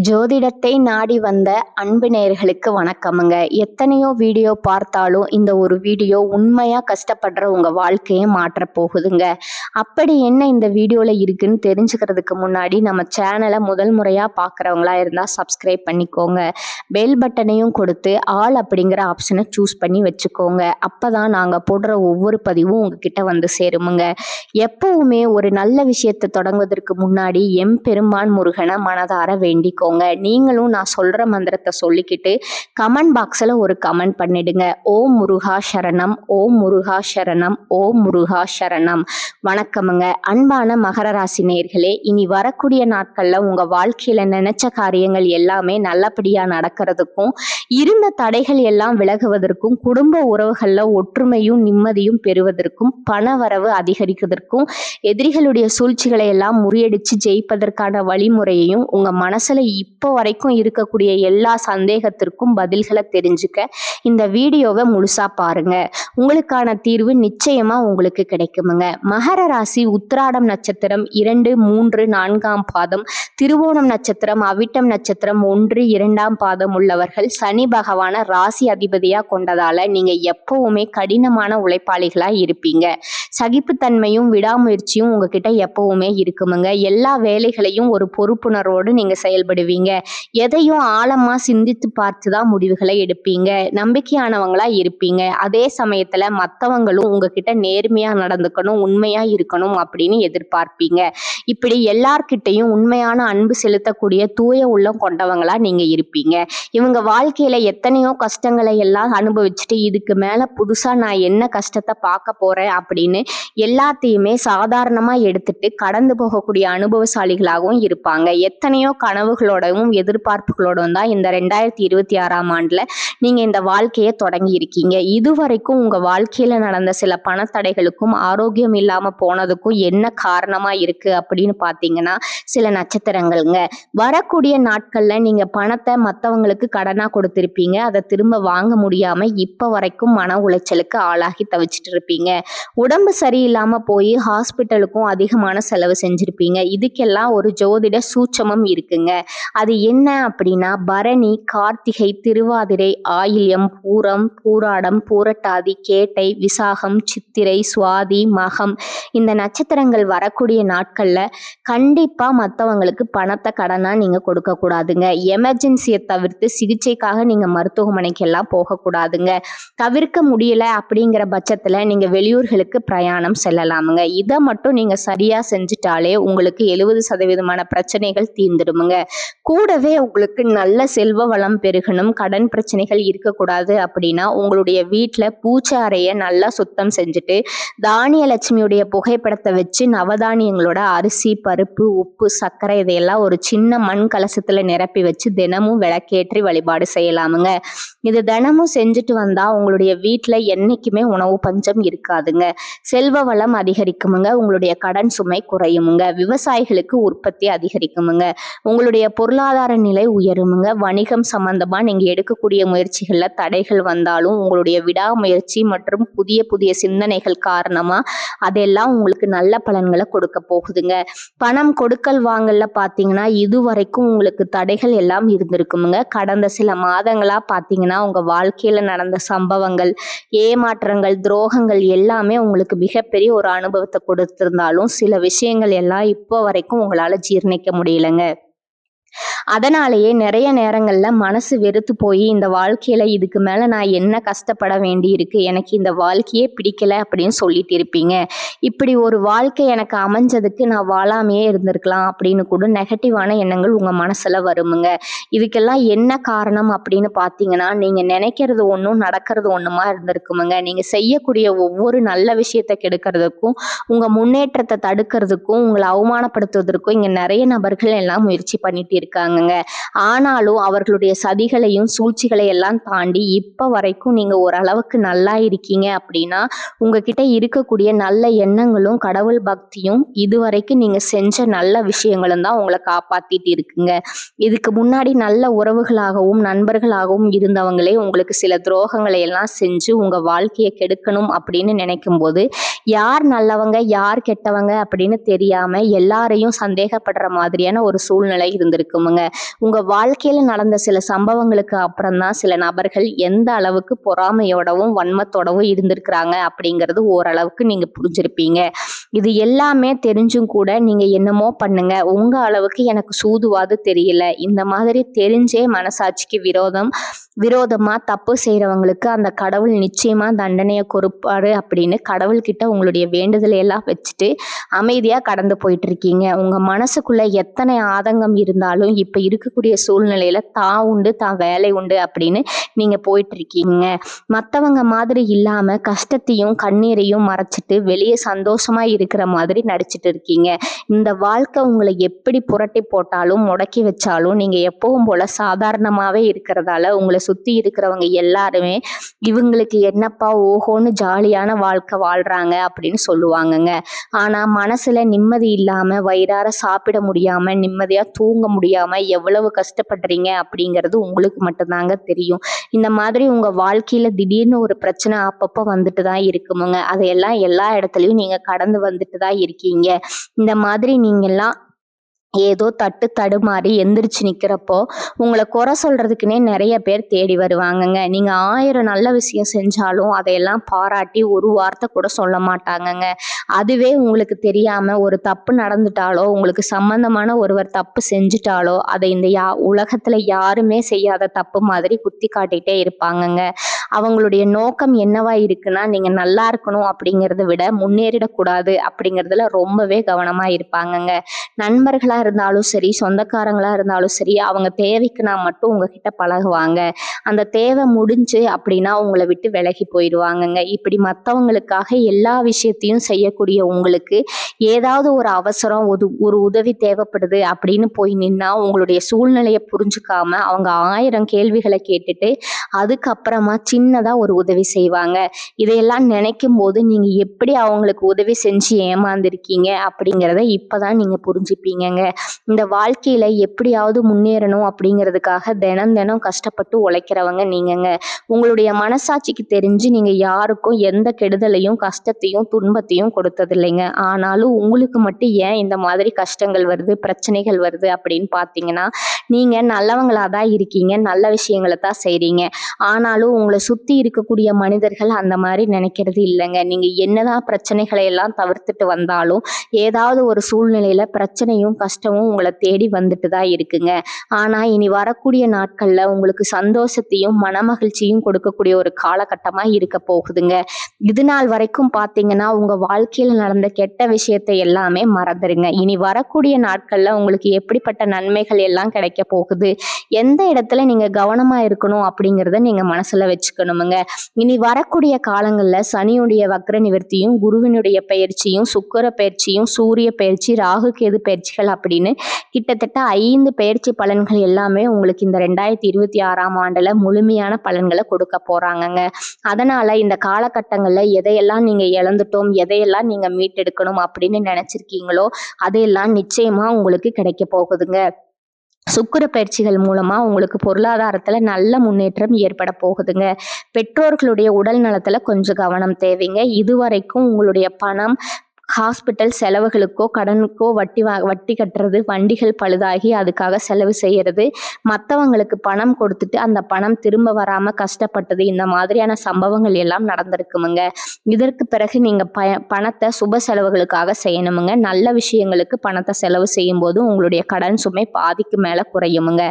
ஜோதிடத்தை நாடி வந்த அன்பு நேயர்களுக்கு வணக்கமுங்க. எத்தனையோ வீடியோ பார்த்தாலும் இந்த ஒரு வீடியோ உண்மையா கஷ்டப்படுற உங்க வாழ்க்கையை மாற்றப் போகுதுங்க. அப்படி என்ன இந்த வீடியோல இருக்குன்னு தெரிஞ்சுக்கிறதுக்கு முன்னாடி நம்ம சேனலை முதல் முறையா பார்க்குறவங்களா இருந்தா சப்ஸ்கிரைப் பண்ணிக்கோங்க. பெல் பட்டனையும் கொடுத்து ஆல் அப்படிங்கிற ஆப்ஷனை சூஸ் பண்ணி வச்சுக்கோங்க. அப்பதான் நாங்கள் போடுற ஒவ்வொரு பதிவும் உங்ககிட்ட வந்து சேருமுங்க. எப்பவுமே ஒரு நல்ல விஷயத்தை தொடங்குவதற்கு முன்னாடி எம்பெருமான் முருகனை மனதார வேண்டிக்கோங்க. நீங்களும் நான் சொல்ற மந்திரத்தை சொல்லிக்கிட்டு கமெண்ட் பாக்ஸ்ல ஒரு கமெண்ட் பண்ணிடுங்க. ஓம் முருகா சரணம், ஓம் முருகா சரணம், ஓம் முருகா சரணம். வணக்கமுங்க. அன்பான மகர ராசி நேயர்களே, இனி வரக்கூடிய நாட்கள்ல உங்க வாழ்க்கையில நினைச்ச காரியங்கள் எல்லாமே நல்லபடியா நடக்கிறதுக்கும், இருந்த தடைகள் எல்லாம் விலகுவதற்கும், குடும்ப உறவுகள்ல ஒற்றுமையும் நிம்மதியும் பெறுவதற்கும், பண வரவு அதிகரிக்கிறதுக்கும், எதிரிகளுடைய சூழ்ச்சிகளை எல்லாம் முறியடிச்சு ஜெயிப்பதற்கான வழிமுறையையும் உங்க மனசுல இப்போ வரைக்கும் இருக்கக்கூடிய எல்லா சந்தேகத்திற்கும் பதில்களை தெரிஞ்சுக்க இந்த வீடியோவை முழுசா பாருங்க. உங்களுக்கான தீர்வு நிச்சயமா உங்களுக்கு கிடைக்குமுங்க. மகர ராசி உத்திராடம் நட்சத்திரம் 2, 3, 4ஆம் பாதம், திருவோணம் நட்சத்திரம், அவிட்டம் நட்சத்திரம் 1, 2ஆம் பாதம் உள்ளவர்கள் சனி பகவான ராசி அதிபதியா கொண்டதால நீங்க எப்பவுமே கடினமான உழைப்பாளிகளா இருப்பீங்க. சகிப்புத்தன்மையும் விடாமுயற்சியும் உங்ககிட்ட எப்பவுமே இருக்குமுங்க. எல்லா வேலைகளையும் ஒரு பொறுப்புணர்வோடு நீங்க செயல்படுவீங்க. எதையும் ஆழமா சிந்தித்து பார்த்துதான் முடிவுகளை எடுப்பீங்க. நம்பிக்கையானவங்களா இருப்பீங்க. அதே சமயத்துல மற்றவங்களும் உங்ககிட்ட நேர்மையா நடந்துக்கணும், உண்மையா இருக்கணும் அப்படின்னு எதிர்பார்ப்பீங்க. இப்படி எல்லார்கிட்டையும் உண்மையான அன்பு செலுத்தக்கூடிய தூய உள்ளம் கொண்டவங்களா நீங்க இருப்பீங்க. இவங்க வாழ்க்கையில எத்தனையோ கஷ்டங்களை எல்லாம் அனுபவிச்சுட்டு இதுக்கு மேல புதுசா நான் என்ன கஷ்டத்தை பார்க்க போறேன் அப்படின்னு எல்லாத்தையுமே சாதாரணமா எடுத்துட்டு கடந்து போகக்கூடிய அனுபவசாலிகளாகவும் இருப்பாங்க. எத்தனையோ கனவுகளோடவும் எதிர்பார்ப்புகளோடும் தான் இந்த 2026ஆம் ஆண்டுல நீங்க இந்த வாழ்க்கையை தொடங்கி இருக்கீங்க. இதுவரைக்கும் உங்க வாழ்க்கையில நடந்த சில பணத்தடைகளுக்கும் ஆரோக்கியம் இல்லாம போனதுக்கும் என்ன காரணமா இருக்கு அப்படின்னு பாத்தீங்கன்னா சில நட்சத்திரங்கள்ங்க. வரக்கூடிய நாட்கள்ல நீங்க பணத்தை மற்றவங்களுக்கு கடனா கொடுத்திருப்பீங்க. அதை திரும்ப வாங்க முடியாம இப்ப வரைக்கும் மன உளைச்சலுக்கு ஆளாகி தவிச்சிட்டு இருப்பீங்க. உடம்பு சரியில்லாம போய் ஹாஸ்பிட்டலுக்கும் அதிகமான செலவு செஞ்சிருப்பீங்க. இதுக்கெல்லாம் ஒரு ஜோதிட சூட்சமம் இருக்குங்க. அது என்ன அப்படின்னா பரணி, கார்த்திகை, திருவாதிரை, ஆயில்யம், பூரம், பூராடம், பூரட்டாதி, கேட்டை, விசாகம், சித்திரை, சுவாதி, மகம் இந்த நட்சத்திரங்கள் வரக்கூடிய நாட்கள்ல கண்டிப்பா மற்றவங்களுக்கு பணத்தை கடனா நீங்க கொடுக்க கூடாதுங்க. எமர்ஜென்சியை தவிர்த்து சிகிச்சைக்காக நீங்க மருத்துவமனைக்கு எல்லாம் போகக்கூடாதுங்க. தவிர்க்க முடியல அப்படிங்கிற பட்சத்துல நீங்க வெளியூர்களுக்கு பிரயாணம் செல்லலாமுங்க. இதை மட்டும் நீங்க சரியா செஞ்சுட்டாலே உங்களுக்கு 70% பிரச்சனைகள் தீர்ந்துடுமுங்க. கூடவே உங்களுக்கு நல்ல செல்வ வளம் பெருகணும், கடன் பிரச்சனைகள் இருக்கக்கூடாது அப்படின்னா உங்களுடைய வீட்டுல பூச்சை அறைய நல்லா சுத்தம் செஞ்சுட்டு தானிய லட்சுமியுடைய புகைப்படத்தை வச்சு நவதானியங்களோட அரிசி, பருப்பு, உப்பு, சர்க்கரை இதையெல்லாம் ஒரு சின்ன மண் கலசத்துல நிரப்பி வச்சு தினமும் விளக்கேற்றி வழிபாடு செய்யலாமுங்க. இது தினமும் செஞ்சுட்டு வந்தா உங்களுடைய வீட்டுல என்னைக்குமே உணவு பஞ்சம் இருக்காதுங்க. செல்வ வளம் அதிகரிக்குமுங்க. உங்களுடைய கடன் சுமை குறையுமுங்க. விவசாயிகளுக்கு உற்பத்தி அதிகரிக்குமுங்க. உங்களுடைய பொருளாதார நிலை உயருமுங்க. வணிகம் சம்பந்தமா நீங்க எடுக்கக்கூடிய முயற்சிகள்ல தடைகள் வந்தாலும் உங்களுடைய விடாமுயற்சி மற்றும் புதிய புதிய சிந்தனைகள் காரணமா அதெல்லாம் உங்களுக்கு நல்ல பலன்களை கொடுக்க போகுதுங்க. பணம் கொடுக்கல் வாங்கல்ல பாத்தீங்கன்னா இதுவரைக்கும் உங்களுக்கு தடைகள் எல்லாம் இருந்திருக்குமுங்க. கடந்த சில மாதங்களா பாத்தீங்கன்னா உங்க வாழ்க்கையில நடந்த சம்பவங்கள், ஏமாற்றங்கள், துரோகங்கள் எல்லாமே உங்களுக்கு மிகப்பெரிய ஒரு அனுபவத்தை கொடுத்திருந்தாலும் சில விஷயங்கள் எல்லாம் இப்போ வரைக்கும் உங்களால ஜீர்ணிக்க முடியலங்க. அதனாலேயே நிறைய நேரங்கள்ல மனசு வெறுத்து போய் இந்த வாழ்க்கையில இதுக்கு மேல நான் என்ன கஷ்டப்பட வேண்டி இருக்கு, எனக்கு இந்த வாழ்க்கையே பிடிக்கல அப்படின்னு சொல்லிட்டு இருப்பீங்க. இப்படி ஒரு வாழ்க்கை எனக்கு அமைஞ்சதுக்கு நான் வாழாமையே இருந்திருக்கலாம் அப்படின்னு கூட நெகட்டிவான எண்ணங்கள் உங்க மனசுல வருமுங்க. இதுக்கெல்லாம் என்ன காரணம் அப்படின்னு பாத்தீங்கன்னா நீங்க நினைக்கிறது ஒன்றும் நடக்கிறது ஒண்ணுமா இருந்திருக்குமுங்க. நீங்க செய்யக்கூடிய ஒவ்வொரு நல்ல விஷயத்தை கெடுக்கிறதுக்கும், உங்க முன்னேற்றத்தை தடுக்கிறதுக்கும், உங்களை அவமானப்படுத்துவதற்கும் இங்க நிறைய நபர்கள் எல்லாம் முயற்சி பண்ணிட்டு இருக்காங்கங்க. ஆனாலும் அவர்களுடைய சதிகளையும் சூழ்ச்சிகளை எல்லாம் தாண்டி இப்ப வரைக்கும் நீங்க ஓரளவுக்கு நல்லா இருக்கீங்க அப்படின்னா உங்ககிட்ட இருக்கக்கூடிய நல்ல எண்ணங்களும் கடவுள் பக்தியும் இதுவரைக்கும் நீங்க செஞ்ச நல்ல விஷயங்களும் தான் உங்களை காப்பாத்திட்டு இருக்குங்க. இதுக்கு முன்னாடி நல்ல உறவுகளாகவும் நண்பர்களாகவும் இருந்தவங்களே உங்களுக்கு சில துரோகங்களை எல்லாம் செஞ்சு உங்க வாழ்க்கையை கெடுக்கணும் அப்படின்னு நினைக்கும் போது யார் நல்லவங்க யார் கெட்டவங்க அப்படின்னு தெரியாம எல்லாரையும் சந்தேகப்படுற மாதிரியான ஒரு சூழ்நிலை இருந்திருக்குமுங்க. இருக்குமுங்க. உங்க வாழ்க்கையில நடந்த சில சம்பவங்களுக்கு அப்புறம் தான் சில நபர்கள் எந்த அளவுக்கு பொறாமையோடவும் வன்மத்தோடவும் இருந்திருக்கிறாங்க அப்படிங்கிறது ஓரளவுக்கு நீங்க புரிஞ்சிருப்பீங்க. இது எல்லாமே தெரிஞ்சும் கூட நீங்க என்னமோ பண்ணுங்க, உங்க அளவுக்கு எனக்கு சூதுவாது தெரியல, இந்த மாதிரி தெரிஞ்சே மனசாட்சிக்கு விரோதமா தப்பு செய்யறவங்களுக்கு அந்த கடவுள் நிச்சயமா தண்டனையை கொடுப்பாரு அப்படின்னு கடவுள்கிட்ட உங்களுடைய வேண்டுதலை எல்லாம் வச்சுட்டு அமைதியா கடந்து போயிட்டு இருக்கீங்க. உங்க மனசுக்குள்ள எத்தனை ஆதங்கம் இருந்தாலும் இப்ப இருக்கக்கூடிய சூழ்நிலையில தான் உண்டு தான் வேலை உண்டு அப்படின்னு நீங்க போயிட்டு இருக்கீங்க. மத்தவங்க மாதிரி இல்லாம கஷ்டத்தையும் கண்ணீரையும் மறைச்சிட்டு வெளியே சந்தோஷமா இருக்கிற மாதிரி நடிச்சிட்டு இருக்கீங்க. இந்த வாழ்க்கை உங்களை எப்படி புரட்டி போட்டாலும் முடக்கி வச்சாலும் நீங்க எப்பவும் போல சாதாரணமாவே இருக்கிறதால உங்களை சுத்தி இருக்கிறவங்க எல்லாருமே இவங்களுக்கு என்னப்பா ஓஹோன்னு ஜாலியான வாழ்க்கை வாழ்றாங்க அப்படின்னு சொல்லுவாங்கங்க. ஆனா மனசுல நிம்மதி இல்லாம வயிறார சாப்பிட முடியாம நிம்மதியா தூங்க முடியாம எவ்வளவு கஷ்டப்படுறீங்க அப்படிங்கிறது உங்களுக்கு மட்டும்தாங்க தெரியும். இந்த மாதிரி உங்க வாழ்க்கையில திடீர்னு ஒரு பிரச்சனை அப்பப்போ வந்துட்டு தான் இருக்குமுங்க. அதையெல்லாம் எல்லா இடத்துலயும் நீங்க கடந்து வந்துட்டு தான் இருக்கீங்க. இந்த மாதிரி நீங்க எல்லாம் ஏதோ தட்டு தடுமாறி எந்திரிச்சு நிக்கிறப்போ உங்களை குறை சொல்றதுக்குன்னே நிறைய பேர் தேடி வருவாங்கங்க. நீங்க 1000 நல்ல விஷயம் செஞ்சாலும் அதையெல்லாம் பாராட்டி ஒரு வார்த்தை கூட சொல்ல மாட்டாங்கங்க. அதுவே உங்களுக்கு தெரியாம ஒரு தப்பு நடந்துட்டாலோ உங்களுக்கு சம்பந்தமான ஒருவர் தப்பு செஞ்சுட்டாலோ அதை இந்த உலகத்துல யாருமே செய்யாத தப்பு மாதிரி குத்தி காட்டிட்டே இருப்பாங்கங்க. அவங்களுடைய நோக்கம் என்னவா இருக்குன்னா நீங்க நல்லா இருக்கணும் அப்படிங்கிறத விட முன்னேறிடக்கூடாது அப்படிங்கிறதுல ரொம்பவே கவனமா இருப்பாங்கங்க. நண்பர்களா இருந்தாலும் சரி சொந்தக்காரங்களா இருந்தாலும் சரி அவங்க தேவைக்குனா மட்டும் உங்ககிட்ட பழகுவாங்க. அந்த தேவை முடிஞ்சு அப்படின்னா உங்களை விட்டு விலகி போயிடுவாங்கங்க. இப்படி மற்றவங்களுக்காக எல்லா விஷயத்தையும் செய்யக்கூடிய உங்களுக்கு ஏதாவது ஒரு அவசரம் ஒரு உதவி தேவைப்படுது அப்படின்னு போய் நின்னா உங்களுடைய சூழ்நிலையை புரிஞ்சுக்காம அவங்க 1000 கேள்விகளை கேட்டுட்டு அதுக்கப்புறமா சின்னதா ஒரு உதவி செய்வாங்க. இதையெல்லாம் நினைக்கும் போது நீங்க எப்படி அவங்களுக்கு உதவி செஞ்சு ஏமாந்துருக்கீங்க அப்படிங்கிறத இப்பதான் நீங்க புரிஞ்சுப்பீங்கங்க. இந்த வாழ்க்கையில எப்படியாவது முன்னேறணும் அப்படிங்கிறதுக்காக தினம் தினம் கஷ்டப்பட்டு உழைக்கிறவங்க நீங்கங்க. உங்களுடைய மனசாட்சிக்கு தெரிஞ்சு நீங்க யாருக்கும் எந்த கெடுதலையும் கஷ்டத்தையும் துன்பத்தையும் கொடுத்தது இல்லைங்க. ஆனாலும் உங்களுக்கு மட்டும் ஏன் இந்த மாதிரி கஷ்டங்கள் வருது பிரச்சனைகள் வருது அப்படின்னு பார்த்தீங்கன்னா நீங்க நல்லவங்களா தான் இருக்கீங்க, நல்ல விஷயங்களை தான் செய்றீங்க. ஆனாலும் உங்களை சுத்தி இருக்கக்கூடிய மனிதர்கள் அந்த மாதிரி நினைக்கிறது இல்லைங்க. நீங்க என்னதான் பிரச்சனைகளை எல்லாம் தவிர்த்துட்டு வந்தாலும் ஏதாவது ஒரு சூழ்நிலையில பிரச்சனையும் கஷ்டமும் உங்களை தேடி வந்துட்டு தான் இருக்குங்க. ஆனா இனி வரக்கூடிய நாட்கள்ல உங்களுக்கு சந்தோஷத்தையும் மனமகிழ்ச்சியும் கொடுக்கக்கூடிய ஒரு காலகட்டமா இருக்க போகுதுங்க. இது நாள் வரைக்கும் பாத்தீங்கன்னா உங்க வாழ்க்கையில நடந்த கெட்ட விஷயத்தை எல்லாமே மறந்துருங்க. இனி வரக்கூடிய நாட்கள்ல உங்களுக்கு எப்படிப்பட்ட நன்மைகள் எல்லாம் கிடைக்க போகுது, எந்த இடத்துல நீங்க கவனமா இருக்கணும் அப்படிங்கிறத நீங்க மனசுல வச்சுக்கணுமுங்க. இனி வரக்கூடிய காலங்கள்ல சனியுடைய வக்ர நிவர்த்தியும் குருவினுடைய பயிற்சியும் சுக்கிர பயிற்சியும் சூரிய பயிற்சி ராகு கேது பயிற்சிகள் அப்படின்னு கிட்டத்தட்ட 5 பயிற்சி பலன்கள் எல்லாமே உங்களுக்கு இந்த 2026ஆம் ஆண்டுல முழுமையான பலன்களை கொடுக்க போறாங்கங்க. அதனால இந்த காலகட்டங்கள்ல எதையெல்லாம் நீங்க இழந்துட்டோம் எதையெல்லாம் நீங்க மீட்டெடுக்கணும் அப்படின்னு நினைச்சிருக்கீங்களோ அதையெல்லாம் நிச்சயமா உங்களுக்கு கிடைக்க போகுதுங்க. சுக்கிர பயிற்சிகள் மூலமா உங்களுக்கு பொருளாதாரத்துல நல்ல முன்னேற்றம் ஏற்பட போகுதுங்க. பெற்றோர்களுடைய உடல் நலத்துல கொஞ்சம் கவனம் தேவைங்க. இதுவரைக்கும் உங்களுடைய பணம் ஹாஸ்பிட்டல் செலவுகளுக்கோ கடனுக்கோ வட்டி கட்டுறது, வண்டிகள் பழுதாகி அதுக்காக செலவு செய்யறது, மற்றவங்களுக்கு பணம் கொடுத்துட்டு அந்த பணம் திரும்ப வராம கஷ்டப்பட்டது, இந்த மாதிரியான சம்பவங்கள் எல்லாம் நடந்திருக்குமுங்க. இதற்கு பிறகு நீங்க பணத்தை சுப செலவுகளுக்காக செய்யணுமுங்க. நல்ல விஷயங்களுக்கு பணத்தை செலவு செய்யும் போது உங்களுடைய கடன் சுமை பாதிக்கு மேல குறையுமுங்க.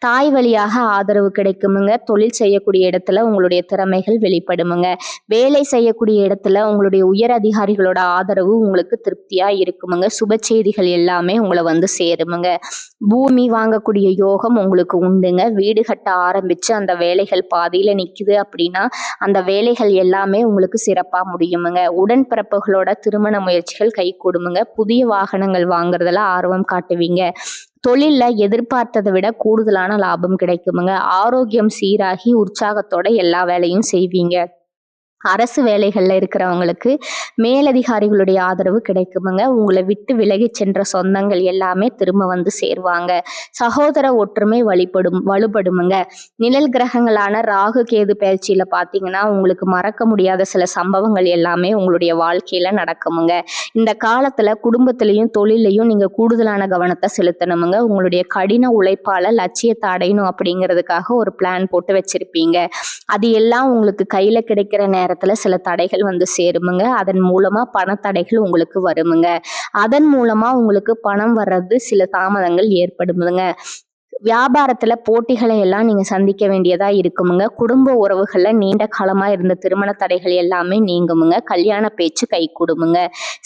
தாய் வழியாக ஆதரவு கிடைக்குமுங்க. தொழில் செய்யக்கூடிய இடத்துல உங்களுடைய திறமைகள் வெளிப்படுமுங்க. வேலை செய்யக்கூடிய இடத்துல உங்களுடைய உயர் அதிகாரிகளோட ஆதரவு உங்களுக்கு திருப்தியா இருக்குமுங்க. சுப செய்திகள் எல்லாமே உங்களை வந்து சேருமுங்க. பூமி வாங்கக்கூடிய யோகம் உங்களுக்கு உண்டுங்க. வீடு கட்ட ஆரம்பிச்சு அந்த வேலைகள் பாதியில நிக்குது அப்படின்னா அந்த வேலைகள் எல்லாமே உங்களுக்கு சிறப்பா முடியுமுங்க. உடன்பிறப்புகளோட திருமண முயற்சிகள் கை கூடுமுங்க. புதிய வாகனங்கள் வாங்குறதுல ஆர்வம் காட்டுவீங்க. தொழில்ல எதிர்பார்த்ததை விட கூடுதலான லாபம் கிடைக்குமுங்க. ஆரோக்கியம் சீராகி உற்சாகத்தோட எல்லா வேலையும் செய்வீங்க. அரசு வேலைகளில் இருக்கிறவங்களுக்கு மேலதிகாரிகளுடைய ஆதரவு கிடைக்குமுங்க. உங்களை விட்டு விலகி சென்ற சொந்தங்கள் எல்லாமே திரும்ப வந்து சேருவாங்க. சகோதர ஒற்றுமை வலுப்படுமுங்க. நிழல் கிரகங்களான ராகு கேது பயிற்சியில் பார்த்தீங்கன்னா உங்களுக்கு மறக்க முடியாத சில சம்பவங்கள் எல்லாமே உங்களுடைய வாழ்க்கையில் நடக்குமுங்க. இந்த காலத்தில் குடும்பத்திலையும் தொழிலையும் நீங்கள் கூடுதலான கவனத்தை செலுத்தணுமுங்க. உங்களுடைய கடின உழைப்பால் லட்சியத்தை அடையணும் அப்படிங்கிறதுக்காக ஒரு பிளான் போட்டு வச்சிருப்பீங்க. அது எல்லாம் உங்களுக்கு கையில் கிடைக்கிற நேரத்தில் சில தடைகள் வந்து சேருமுங்க. அதன் மூலமாக பணத்தடைகள் உங்களுக்கு வருமுங்க. அதன் மூலமாக உங்களுக்கு பணம் வர்றது சில தாமதங்கள் ஏற்படுமுங்க. வியாபாரத்தில் போட்டிகளை எல்லாம் நீங்கள் சந்திக்க வேண்டியதாக இருக்குமுங்க. குடும்ப உறவுகளில் நீண்ட காலமாக இருந்த திருமண தடைகள் எல்லாமே நீங்குமுங்க. கல்யாண பேச்சு கை கூடுமுங்க.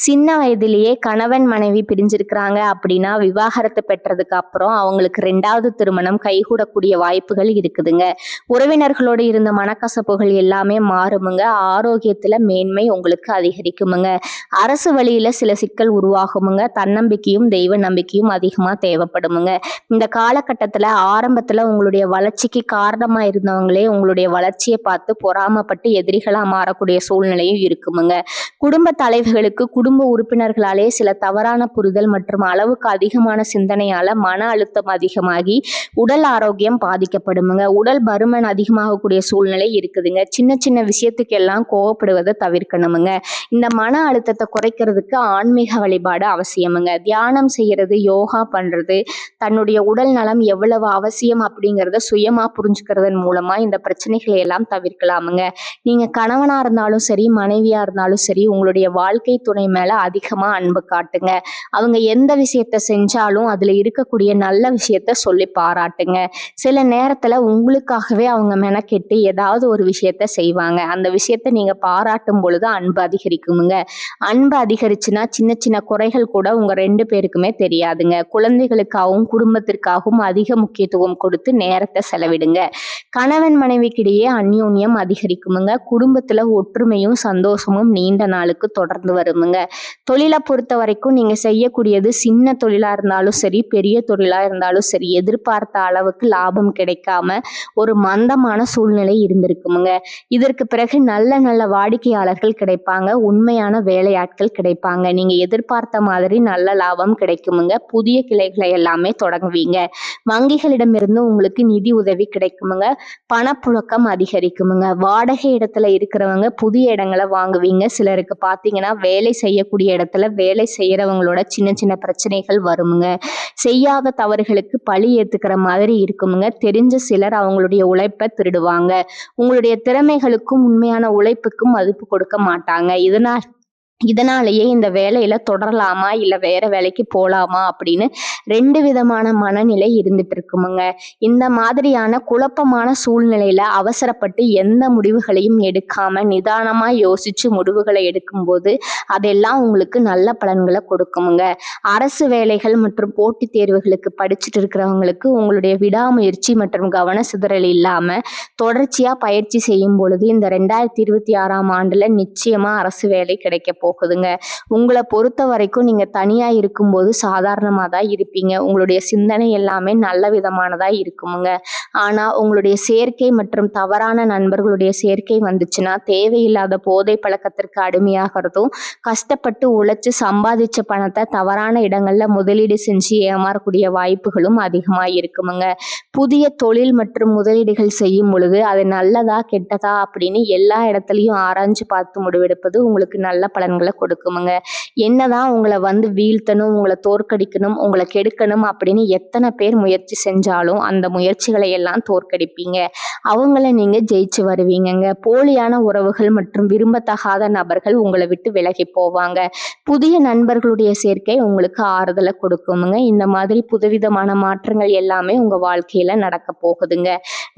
சின்ன வயதிலேயே கணவன் மனைவி பிரிஞ்சிருக்கிறாங்க அப்படின்னா விவாகரத்து பெற்றதுக்கு அப்புறம் அவங்களுக்கு 2வது திருமணம் கைகூடக்கூடிய வாய்ப்புகள் இருக்குதுங்க. உறவினர்களோடு இருந்த மனக்கசப்புகள் எல்லாமே மாறுமுங்க. ஆரோக்கியத்தில் மேன்மை உங்களுக்கு அதிகரிக்குமுங்க. அரசு வழியில் சில சிக்கல் உருவாகுமுங்க. தன்னம்பிக்கையும் தெய்வ நம்பிக்கையும் அதிகமாக தேவைப்படுமுங்க. இந்த காலகட்டத்தில் ஆரம்பத்தில் உங்களுடைய வளர்ச்சிக்கு காரணமாக இருந்தவங்களே உங்களுடைய வளர்ச்சியை பார்த்து பொறாமப்பட்டு எதிரிகளாக மாறக்கூடிய சூழ்நிலையும் இருக்குமுங்க. குடும்ப தலைவர்களுக்கு குடும்ப உறுப்பினர்களாலே சில தவறான புரிதல் மற்றும் அளவுக்கு அதிகமான சிந்தனையால் மன அழுத்தம் அதிகமாகி உடல் ஆரோக்கியம் பாதிக்கப்படுமுங்க. உடல் பருமன் அதிகமாகக்கூடிய சூழ்நிலை இருக்குதுங்க. சின்ன சின்ன விஷயத்துக்கெல்லாம் கோவப்படுவதை தவிர்க்கணுமுங்க. இந்த மன அழுத்தத்தை குறைக்கிறதுக்கு ஆன்மீக வழிபாடு அவசியமுங்க. தியானம் செய்யறது, யோகா பண்ணுறது, தன்னுடைய உடல் நலம் எவ்வளவு அவசியம் அப்படிங்கிறத சுயமாக புரிஞ்சுக்கிறதன் மூலமாக இந்த பிரச்சனைகளை எல்லாம் தவிர்க்கலாமுங்க. நீங்கள் கணவனாக இருந்தாலும் சரி, மனைவியாக இருந்தாலும் சரி, உங்களுடைய வாழ்க்கை துணை மேலே அதிகமாக அன்பு காட்டுங்க. அவங்க எந்த விஷயத்த செஞ்சாலும் அதில் இருக்கக்கூடிய நல்ல விஷயத்த சொல்லி பாராட்டுங்க. சில நேரத்தில் உங்களுக்காகவே அவங்க மெனக்கெட்டு ஏதாவது ஒரு விஷயத்த செய்வாங்க. அந்த விஷயத்த நீங்கள் பாராட்டும் பொழுது அன்பு அதிகரிக்குமுங்க. அன்பு அதிகரிச்சுன்னா சின்ன சின்ன குறைகள் கூட உங்கள் 2 பேருக்குமே தெரியாதுங்க. குழந்தைகளுக்காகவும் குடும்பத்திற்காகவும் அதிக முக்கியத்துவம் கொடுத்து நேரத்தை செலவிடுங்க. கணவன் மனைவிக்கிடையே அந்யோன்யம் அதிகரிக்குமுங்க. குடும்பத்தில் ஒற்றுமையும் சந்தோஷமும் நீண்ட நாளுக்கு தொடர்ந்து வருமுங்க. தொழிலை பொறுத்த வரைக்கும் நீங்கள் செய்யக்கூடியது சின்ன தொழிலாக இருந்தாலும் சரி, பெரிய தொழிலாக இருந்தாலும் சரி, எதிர்பார்த்த அளவுக்கு லாபம் கிடைக்காம ஒரு மந்தமான சூழ்நிலை இருந்திருக்குமுங்க. இதற்கு பிறகு நல்ல நல்ல வாடிக்கையாளர்கள் கிடைப்பாங்க. உண்மையான வேலையாட்கள் கிடைப்பாங்க. நீங்கள் எதிர்பார்த்த மாதிரி நல்ல லாபம் கிடைக்குமுங்க. புதிய கிளைகளை எல்லாமே தொடங்குவீங்க. வங்கிகளிடமிருந்து உங்களுக்கு நிதி உதவி கிடைக்குமுங்க. பணப்புழக்கம் அதிகரிக்குமுங்க. வாடகை இடத்துல இருக்கிறவங்க புதிய இடங்களை வாங்குவீங்க. சிலருக்கு பார்த்தீங்கன்னா வேலை செய்யக்கூடிய இடத்துல வேலை செய்யறவங்களோட சின்ன சின்ன பிரச்சனைகள் வருமுங்க. செய்யாத தவறுகளுக்கு பழி ஏத்துக்கிற மாதிரி இருக்குமுங்க. தெரிஞ்ச சிலர் அவங்களுடைய உழைப்பை திருடுவாங்க. உங்களுடைய திறமைகளுக்கும் உண்மையான உழைப்புக்கும் மதிப்பு கொடுக்க மாட்டாங்க. இதனாலேயே இந்த வேலையில தொடரலாமா இல்லை வேற வேலைக்கு போகலாமா அப்படின்னு 2 விதமான மனநிலை இருந்துட்டு இருக்குமுங்க. இந்த மாதிரியான குழப்பமான சூழ்நிலையில அவசரப்பட்டு எந்த முடிவுகளையும் எடுக்காம நிதானமா யோசிச்சு முடிவுகளை எடுக்கும்போது அதெல்லாம் உங்களுக்கு நல்ல பலன்களை கொடுக்குமுங்க. அரசு வேலைகள் மற்றும் போட்டித் தேர்வுகளுக்கு படிச்சுட்டு இருக்கிறவங்களுக்கு உங்களுடைய விடாமுயற்சி மற்றும் கவன சிதறல் இல்லாம தொடர்ச்சியா பயிற்சி செய்யும் பொழுது இந்த 2026ஆம் ஆண்டுல நிச்சயமா அரசு வேலை கிடைக்க போகுதுங்க. உங்களை பொறுத்த வரைக்கும் நீங்க தனியா இருக்கும்போது சாதாரணமா தான் இருப்பீங்க. உங்களுடைய சிந்தனை எல்லாமே நல்ல விதமானதா இருக்குமுங்க. ஆனா உங்களுடைய சேர்க்கை மற்றும் தவறான நண்பர்களுடைய சேர்க்கை வந்துச்சுன்னா தேவையில்லாத போதை பழக்கத்திற்கு அடிமையாகிறதும், கஷ்டப்பட்டு உழைச்சு சம்பாதிச்ச பணத்தை தவறான இடங்கள்ல முதலீடு செஞ்சு ஏமாறக்கூடிய வாய்ப்புகளும் அதிகமாக இருக்குமுங்க. புதிய தொழில் மற்றும் முதலீடுகள் செய்யும் பொழுது அது நல்லதா கெட்டதா அப்படின்னு எல்லா இடத்துலையும் ஆராய்ஞ்சு பார்த்து முடிவெடுப்பது உங்களுக்கு நல்ல பலன்களை கொடுக்குமுங்க. என்னதான் உங்களை வந்து வீழ்த்தணும், உங்களை தோற்கடிக்கணும், உங்களை கெடுக்கணும் அப்படின்னு எத்தனை பேர் முயற்சி செஞ்சாலும் அந்த முயற்சிகளை எல்லாம் தோற்கடிப்பீங்க. அவங்கள நீங்க ஜெயிச்சு வருவீங்கங்க. போலியான உறவுகள் மற்றும் விரும்பத்தகாத நபர்கள் உங்களை விட்டு விலகி போவாங்க. புதிய நண்பர்களுடைய சேர்க்கை உங்களுக்கு ஆறுதலை கொடுக்குமுங்க. இந்த மாதிரி புதுவிதமான மாற்றங்கள் எல்லாமே உங்க வாழ்க்கையில நடக்க போகுதுங்க.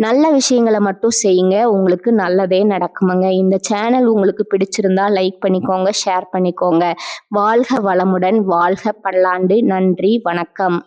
நல்ல விஷயங்களை மட்டும் செய்யுங்க. உங்களுக்கு நல்லதே நடக்குமுங்க. இந்த சேனல் உங்களுக்கு பிடிச்சிருந்தா லைக் பண்ணிக்கோங்க, ஷேர் பண்ணிக்கோங்க. வாழ்க வளமுடன், வாழ்க பல்லாண்டு. நன்றி, வணக்கம்.